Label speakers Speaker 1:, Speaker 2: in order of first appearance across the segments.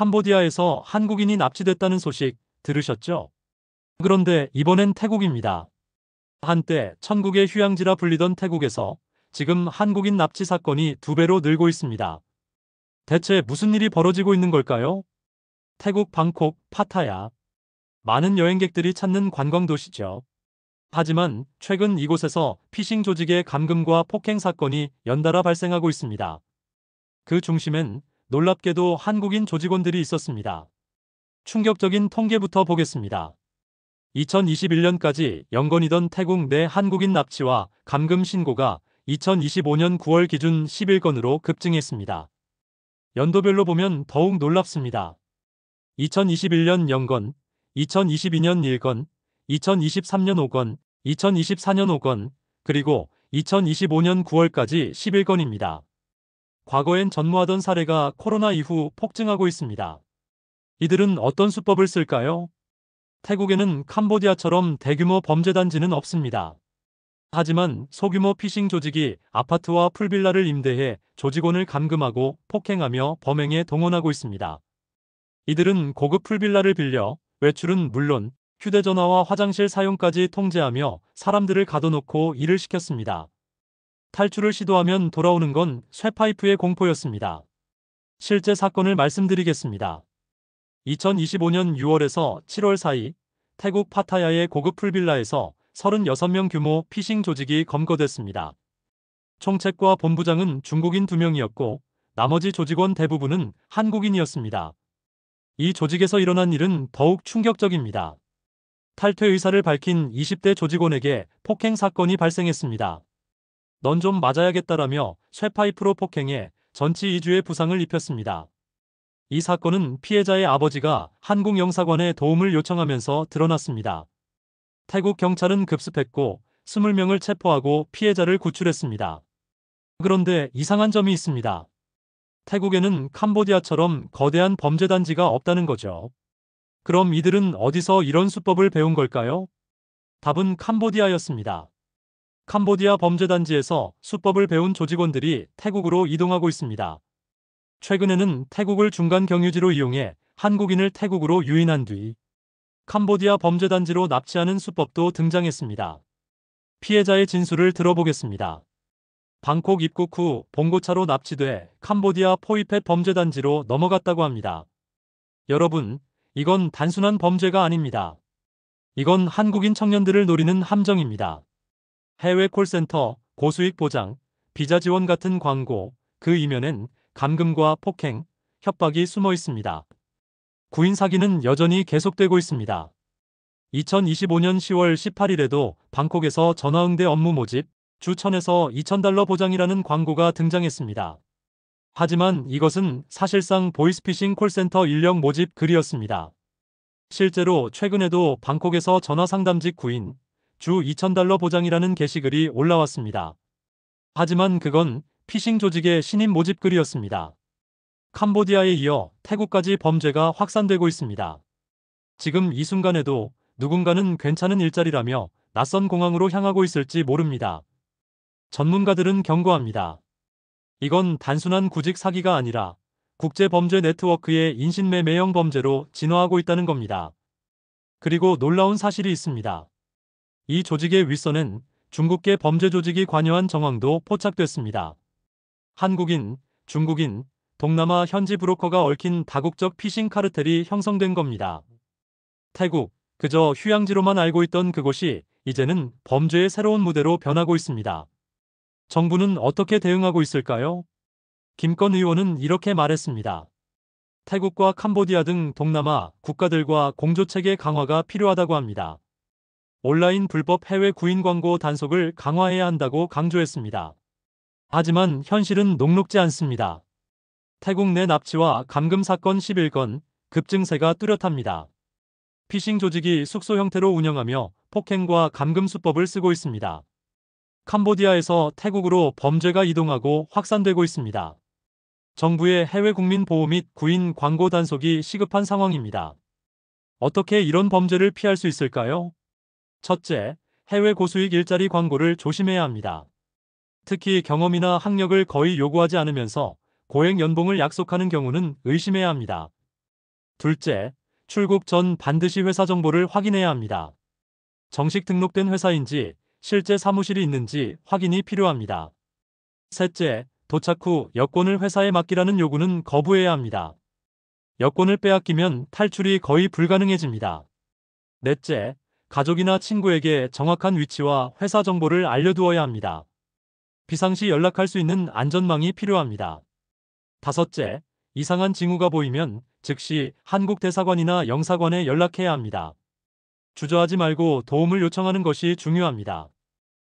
Speaker 1: 캄보디아에서 한국인이 납치됐다는 소식 들으셨죠? 그런데 이번엔 태국입니다. 한때 천국의 휴양지라 불리던 태국에서 지금 한국인 납치 사건이 2배로 늘고 있습니다. 대체 무슨 일이 벌어지고 있는 걸까요? 태국 방콕, 파타야. 많은 여행객들이 찾는 관광 도시죠. 하지만 최근 이곳에서 피싱 조직의 감금과 폭행 사건이 연달아 발생하고 있습니다. 그 중심엔 놀랍게도 한국인 조직원들이 있었습니다. 충격적인 통계부터 보겠습니다. 2021년까지 연건이던 태국 내 한국인 납치와 감금 신고가 2025년 9월 기준 11건으로 급증했습니다. 연도별로 보면 더욱 놀랍습니다. 2021년 0건, 2022년 1건, 2023년 5건, 2024년 5건, 그리고 2025년 9월까지 11건입니다. 과거엔 전무하던 사례가 코로나 이후 폭증하고 있습니다. 이들은 어떤 수법을 쓸까요? 태국에는 캄보디아처럼 대규모 범죄 단지는 없습니다. 하지만 소규모 피싱 조직이 아파트와 풀빌라를 임대해 조직원을 감금하고 폭행하며 범행에 동원하고 있습니다. 이들은 고급 풀빌라를 빌려 외출은 물론 휴대전화와 화장실 사용까지 통제하며 사람들을 가둬놓고 일을 시켰습니다. 탈출을 시도하면 돌아오는 건 쇠파이프의 공포였습니다. 실제 사건을 말씀드리겠습니다. 2025년 6월에서 7월 사이 태국 파타야의 고급 풀빌라에서 36명 규모 피싱 조직이 검거됐습니다. 총책과 본부장은 중국인 2명이었고 나머지 조직원 대부분은 한국인이었습니다. 이 조직에서 일어난 일은 더욱 충격적입니다. 탈퇴 의사를 밝힌 20대 조직원에게 폭행 사건이 발생했습니다. 넌 좀 맞아야겠다라며 쇠파이프로 폭행해 전치 2주의 부상을 입혔습니다. 이 사건은 피해자의 아버지가 한국 영사관에 도움을 요청하면서 드러났습니다. 태국 경찰은 급습했고 20명을 체포하고 피해자를 구출했습니다. 그런데 이상한 점이 있습니다. 태국에는 캄보디아처럼 거대한 범죄 단지가 없다는 거죠. 그럼 이들은 어디서 이런 수법을 배운 걸까요? 답은 캄보디아였습니다. 캄보디아 범죄 단지에서 수법을 배운 조직원들이 태국으로 이동하고 있습니다. 최근에는 태국을 중간 경유지로 이용해 한국인을 태국으로 유인한 뒤 캄보디아 범죄 단지로 납치하는 수법도 등장했습니다. 피해자의 진술을 들어보겠습니다. 방콕 입국 후 봉고차로 납치돼 캄보디아 포이펫 범죄 단지로 넘어갔다고 합니다. 여러분, 이건 단순한 범죄가 아닙니다. 이건 한국인 청년들을 노리는 함정입니다. 해외 콜센터, 고수익 보장, 비자 지원 같은 광고, 그 이면엔 감금과 폭행, 협박이 숨어 있습니다. 구인 사기는 여전히 계속되고 있습니다. 2025년 10월 18일에도 방콕에서 전화응대 업무 모집, 주 1000에서 2000달러 보장이라는 광고가 등장했습니다. 하지만 이것은 사실상 보이스피싱 콜센터 인력 모집 글이었습니다. 실제로 최근에도 방콕에서 전화 상담직 구인, 주 2000달러 보장이라는 게시글이 올라왔습니다. 하지만 그건 피싱 조직의 신임 모집 글이었습니다. 캄보디아에 이어 태국까지 범죄가 확산되고 있습니다. 지금 이 순간에도 누군가는 괜찮은 일자리라며 낯선 공항으로 향하고 있을지 모릅니다. 전문가들은 경고합니다. 이건 단순한 구직 사기가 아니라 국제범죄 네트워크의 인신매매형 범죄로 진화하고 있다는 겁니다. 그리고 놀라운 사실이 있습니다. 이 조직의 윗선엔 중국계 범죄 조직이 관여한 정황도 포착됐습니다. 한국인, 중국인, 동남아 현지 브로커가 얽힌 다국적 피싱 카르텔이 형성된 겁니다. 태국, 그저 휴양지로만 알고 있던 그곳이 이제는 범죄의 새로운 무대로 변하고 있습니다. 정부는 어떻게 대응하고 있을까요? 김건 의원은 이렇게 말했습니다. 태국과 캄보디아 등 동남아 국가들과 공조체계 강화가 필요하다고 합니다. 온라인 불법 해외 구인 광고 단속을 강화해야 한다고 강조했습니다. 하지만 현실은 녹록지 않습니다. 태국 내 납치와 감금 사건 11건, 급증세가 뚜렷합니다. 피싱 조직이 숙소 형태로 운영하며 폭행과 감금 수법을 쓰고 있습니다. 캄보디아에서 태국으로 범죄가 이동하고 확산되고 있습니다. 정부의 해외 국민 보호 및 구인 광고 단속이 시급한 상황입니다. 어떻게 이런 범죄를 피할 수 있을까요? 첫째, 해외 고수익 일자리 광고를 조심해야 합니다. 특히 경험이나 학력을 거의 요구하지 않으면서 고액 연봉을 약속하는 경우는 의심해야 합니다. 둘째, 출국 전 반드시 회사 정보를 확인해야 합니다. 정식 등록된 회사인지 실제 사무실이 있는지 확인이 필요합니다. 셋째, 도착 후 여권을 회사에 맡기라는 요구는 거부해야 합니다. 여권을 빼앗기면 탈출이 거의 불가능해집니다. 넷째, 가족이나 친구에게 정확한 위치와 회사 정보를 알려두어야 합니다. 비상시 연락할 수 있는 안전망이 필요합니다. 다섯째, 이상한 징후가 보이면 즉시 한국 대사관이나 영사관에 연락해야 합니다. 주저하지 말고 도움을 요청하는 것이 중요합니다.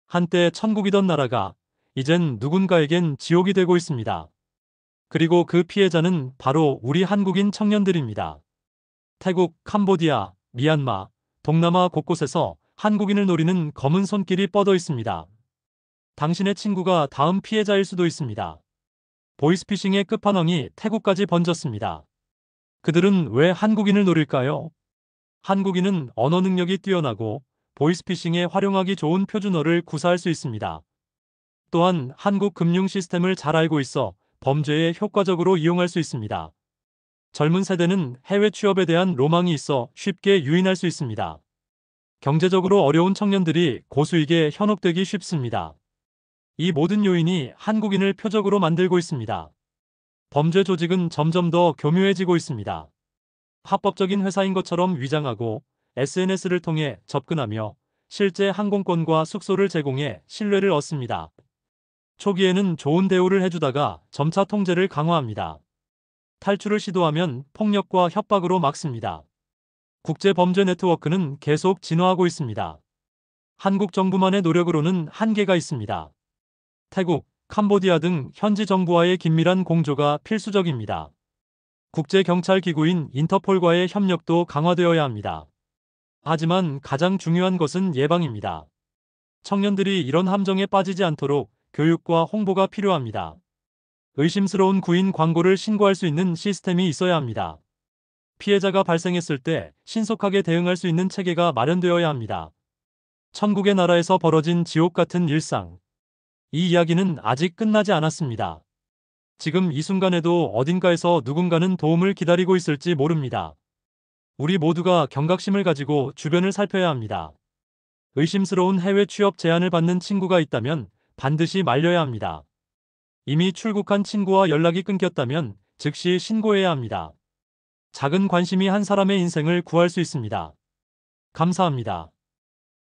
Speaker 1: 한때 천국이던 나라가 이젠 누군가에겐 지옥이 되고 있습니다. 그리고 그 피해자는 바로 우리 한국인 청년들입니다. 태국, 캄보디아, 미얀마, 동남아 곳곳에서 한국인을 노리는 검은 손길이 뻗어 있습니다. 당신의 친구가 다음 피해자일 수도 있습니다. 보이스피싱의 끝판왕이 태국까지 번졌습니다. 그들은 왜 한국인을 노릴까요? 한국인은 언어 능력이 뛰어나고 보이스피싱에 활용하기 좋은 표준어를 구사할 수 있습니다. 또한 한국 금융 시스템을 잘 알고 있어 범죄에 효과적으로 이용할 수 있습니다. 젊은 세대는 해외 취업에 대한 로망이 있어 쉽게 유인할 수 있습니다. 경제적으로 어려운 청년들이 고수익에 현혹되기 쉽습니다. 이 모든 요인이 한국인을 표적으로 만들고 있습니다. 범죄 조직은 점점 더 교묘해지고 있습니다. 합법적인 회사인 것처럼 위장하고 SNS를 통해 접근하며 실제 항공권과 숙소를 제공해 신뢰를 얻습니다. 초기에는 좋은 대우를 해주다가 점차 통제를 강화합니다. 탈출을 시도하면 폭력과 협박으로 막습니다. 국제범죄 네트워크는 계속 진화하고 있습니다. 한국 정부만의 노력으로는 한계가 있습니다. 태국, 캄보디아 등 현지 정부와의 긴밀한 공조가 필수적입니다. 국제경찰기구인 인터폴과의 협력도 강화되어야 합니다. 하지만 가장 중요한 것은 예방입니다. 청년들이 이런 함정에 빠지지 않도록 교육과 홍보가 필요합니다. 의심스러운 구인 광고를 신고할 수 있는 시스템이 있어야 합니다. 피해자가 발생했을 때 신속하게 대응할 수 있는 체계가 마련되어야 합니다. 천국의 나라에서 벌어진 지옥 같은 일상. 이 이야기는 아직 끝나지 않았습니다. 지금 이 순간에도 어딘가에서 누군가는 도움을 기다리고 있을지 모릅니다. 우리 모두가 경각심을 가지고 주변을 살펴야 합니다. 의심스러운 해외 취업 제안을 받는 친구가 있다면 반드시 말려야 합니다. 이미 출국한 친구와 연락이 끊겼다면 즉시 신고해야 합니다. 작은 관심이 한 사람의 인생을 구할 수 있습니다. 감사합니다.